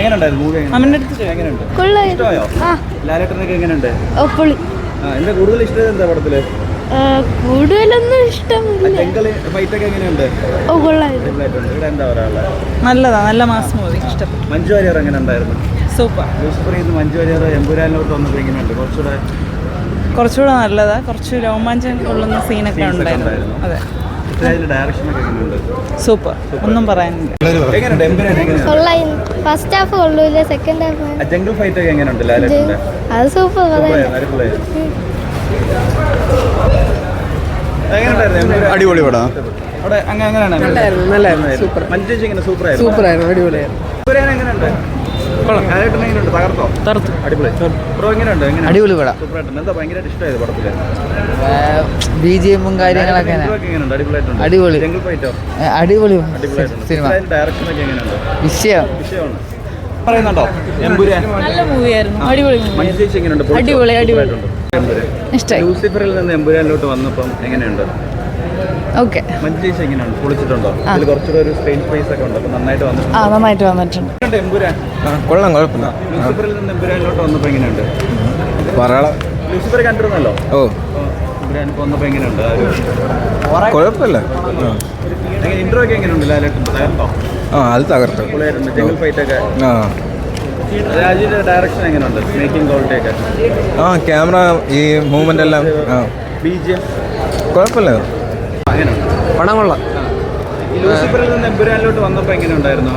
എങ്ങനെയുണ്ടായിരുന്നു മൂവി? എങ്ങനെയുണ്ട്? ഇഷ്ടമായോ? ലാലേട്ടനൊക്കെ എങ്ങനെയുണ്ട്? എന്താ കൂടുതൽ ഇഷ്ടം എന്താ പടത്തില്? കൂടുതലൊന്നും ഇഷ്ടമില്ല. ഫൈറ്റൊക്കെ എങ്ങനെയുണ്ട്? എന്താ പറയാനുള്ളത്? നല്ലതാ, നല്ല മാസ് മൂവി, ഇഷ്ടപ്പെട്ടു. മഞ്ജു വാര്യർ എങ്ങനെ ഉണ്ടായിരുന്നു? സൂപ്പർ. ലൂസിഫറിൽ നിന്ന് മഞ്ജു വാര്യർ എമ്പുരാനിലോട്ട് വന്നപ്പോൾ എങ്ങനെയുണ്ട്? കുറച്ചുകൂടെ നല്ലതാ, കുറച്ച് രോമാഞ്ചം കൊള്ളുന്ന സീനൊക്കെ ഉണ്ടായിരുന്നു. അതെ, ഡയറക്ഷനൊക്കെ എങ്ങനെയുണ്ട്? സൂപ്പർ, ഒന്നും പറയാനില്ല. ഫസ്റ്റ് ഹാഫ് കൊള്ളൂല, സെക്കൻഡ് ഹാഫ്. ജംഗിൾ ഫൈറ്റ് ഒക്കെ എങ്ങനെയുണ്ട് ലാലേട്ടന്റെ? അത് സൂപ്പർ. അടിപൊളി പടം. അവിടെ അങ്ങനെയാണ്. മഞ്ജു ചേച്ചി എങ്ങനെ? സൂപ്പറായിരുന്നു. അടിപൊളിയായിരുന്നു. എങ്ങനെയുണ്ട്? തകർത്തോ? അടിപൊളി. ബ്രോ എങ്ങനെയുണ്ട്? അടിപൊളി പടം. സൂപ്പറായിട്ടുണ്ട്. എന്താ ഭയങ്കരമായിട്ട് ഇഷ്ടമായത് പടത്തില്? BGM കാര്യങ്ങളൊക്കെ അടിപൊളി. Jungle phyto? അടിപൊളി സിനിമ. ഡയറക്ഷനൊക്കെ എങ്ങനെയുണ്ട്? വിഷയമാണ്. പറയുന്നുണ്ടോ എമ്പുരാൻ? നല്ല മൂവിയായിരുന്നു, അടിപൊളി. മഞ്ജു ചേച്ചി എങ്ങനെയുണ്ട്? അടിപൊളി. ഇഷ്ടമായി. ലൂസിഫറിൽ നിന്ന് എമ്പുരാനിലോട്ട് വന്നപ്പം എങ്ങനെയുണ്ട്? ഓക്കെ. മഞ്ജു ചേച്ചി എങ്ങനെയുണ്ട്? പൊളിച്ചിട്ടുണ്ടോ? അതിൽ കുറച്ചുകൂടെ ഒരു സ്റ്റേജ് സ്പേസ് ഒക്കെ ഉണ്ട്, നന്നായിട്ട് വന്നിട്ടുണ്ട്. എമ്പുരാൻ കൊള്ളാം, കുഴപ്പമില്ല. ലൂസിഫറിൽ നിന്ന് എമ്പുരാനിലോട്ട് വന്നപ്പോൾ എങ്ങനെയുണ്ട്? ലൂസിഫർ കണ്ടിരുന്നല്ലോ. എമ്പുരാൻ വന്നപ്പോൾ എങ്ങനെയുണ്ട്? കുഴപ്പമില്ല. ഇൻട്രോ ഒക്കെ എങ്ങനെയുണ്ട്? ലാലേട്ടൻ്റെ തകർത്തോ? അത് തകർത്തു. പൊളിയായിട്ടുണ്ട്. ജംഗിൾ ഫൈറ്റ് ഒക്കെ. രാജുവിന്റെ ഡയറക്ഷൻ എങ്ങനെയുണ്ട്? മേക്കിംഗ് ക്വാളിറ്റി ഒക്കെ? ക്യാമറ, ഈ മൂവ്മെന്റ് എല്ലാം. BGM കുഴപ്പമില്ല. പണം കൊള്ളാം. ഈ ലൂസിഫറിൽ നിന്ന് എമ്പുരാനിലോട്ട് വന്നപ്പോൾ എങ്ങനെയുണ്ടായിരുന്നു?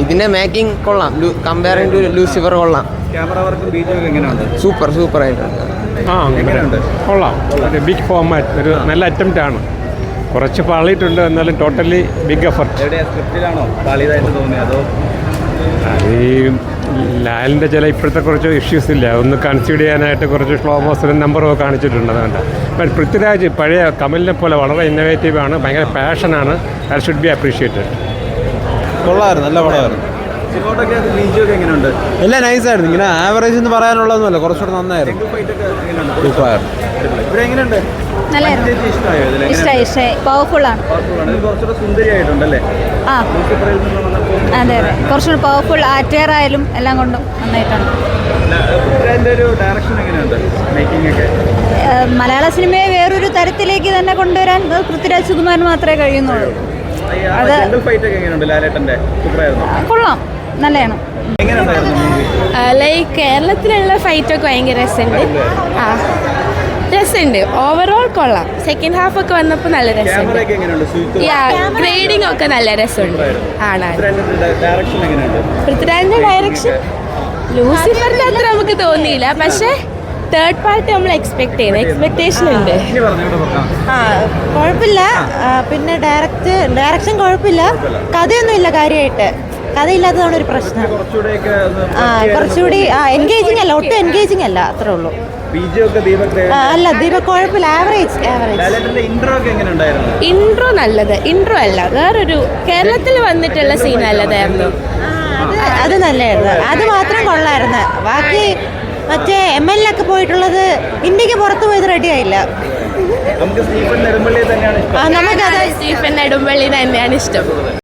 ഇതിന്റെ മേക്കിംഗ് കൊള്ളാം, കമ്പയറിംഗ് ടു ലൂസിഫർ കൊള്ളാം. ക്യാമറ വർക്കും BGM ഒക്കെ എങ്ങനെയുണ്ട്? സൂപ്പർ ആയിട്ടുണ്ട്. എങ്ങനെയുണ്ട്? കൊള്ളാം. ഒരു ബിഗ് ഫോമാറ്റ്, ഒരു നല്ല അറ്റംപ്റ്റ് ആണ്. കുറച്ച് പാളിയിട്ടുണ്ട്, എന്നാലും ടോട്ടലി ബിഗ് എഫർട്ട്. എവിടെയാ, സ്ക്രിപ്റ്റിലാണോ പാളിയതായിട്ട് തോന്നിയത്? അതോ ഈ ലാലിൻ്റെ ചില ഇപ്പോഴത്തെ കുറച്ച് ഇഷ്യൂസ് ഇല്ല, ഒന്ന് കൺസിഡർ ചെയ്യാനായിട്ട് കുറച്ച് സ്ലോ മോഷനും നമ്പറും ഒക്കെ കാണിച്ചിട്ടുണ്ട്. അതുകൊണ്ട് ബട്ട് പൃഥ്വിരാജ് പഴയ കമലിനെ പോലെ വളരെ ഇന്നോവേറ്റീവ് ആണ്, ഭയങ്കര പാഷനാണ്. That should be appreciated. കൊള്ളായിരുന്നു, നല്ല പടമായിരുന്നു. സിനിമയോടൊക്കെ BGM ഒക്കെ എങ്ങനെയുണ്ട്? എല്ലാം നൈസായിരുന്നു. ഇങ്ങനെ ആവറേജ് എന്ന് പറയാനുള്ളതൊന്നുമല്ല, കുറച്ചുകൂടെ നന്നായിരുന്നു. ഇവിടെ എങ്ങനെയുണ്ട്? ഇഷ്ടമായി. പവർഫുൾ ആണ്. കുറച്ചുകൂടെ സുന്ദരിയായിട്ടുണ്ടല്ലേ? അതെ, കുറച്ചുകൂടി പവർഫുൾ. ആക്ടർ ആയാലും എല്ലാം കൊണ്ടും നന്നായിട്ടാണ്. ഒരു ഡയറക്ഷൻ എങ്ങനെയുണ്ട്? മേക്കിംഗ് ഒക്കെ മലയാള സിനിമയെ വേറൊരു തരത്തിലേക്ക് തന്നെ കൊണ്ടുവരാൻ പൃഥ്വിരാജ് സുകുമാരന് മാത്രമേ കഴിയുന്നുള്ളൂ. അത് കൊള്ളാം, നല്ലതാണ്. ലൈക്ക് കേരളത്തിലുള്ള ഫൈറ്റൊക്കെ ഭയങ്കര രസമുണ്ട്. ഓവറോൾ കൊള്ളാം. സെക്കൻഡ് ഹാഫ് ഒക്കെ വന്നപ്പോൾ നല്ല രസമുണ്ട്. ഗ്രേഡിംഗ് ഒക്കെ നല്ല രസമുണ്ട്. പൃഥ്വിരാജിന്റെ ഡയറക്ഷൻ ലൂസിഫറിന്റെ അത്ര നമുക്ക് തോന്നിയില്ല, പക്ഷേ തേർഡ് പാർട്ട് നമ്മൾ എക്സ്പെക്ടേഷൻ ഉണ്ട്. കുഴപ്പമില്ല. പിന്നെ ഡയറക്ഷൻ കുഴപ്പമില്ല. കഥയൊന്നുമില്ല കാര്യമായിട്ട്. കഥയില്ലാത്തതാണ് ഒരു പ്രശ്നം. കുറച്ചുകൂടി എൻഗേജിങ് അല്ല, ഒട്ടും എൻഗേജിങ് അല്ല, അത്രേ ഉള്ളൂ. അല്ല, ദീപക് കുഴപ്പമില്ല, ആവറേജ്. ഇൻട്രോ നല്ലത്. ഇൻട്രോ അല്ല, വേറൊരു കേരളത്തിൽ വന്നിട്ടുള്ള സീൻ നല്ലതായിരുന്നു. അത് നല്ലതായിരുന്നു. അത് മാത്രം കൊള്ളായിരുന്നു. ബാക്കി മറ്റേ ML ഒക്കെ പോയിട്ടുള്ളത് ഇന്ത്യക്ക് പുറത്ത് പോയത് റെഡി ആയില്ല. നമുക്ക് സ്റ്റീഫൻ നെടുമ്പള്ളി തന്നെയാണ് ഇഷ്ടം.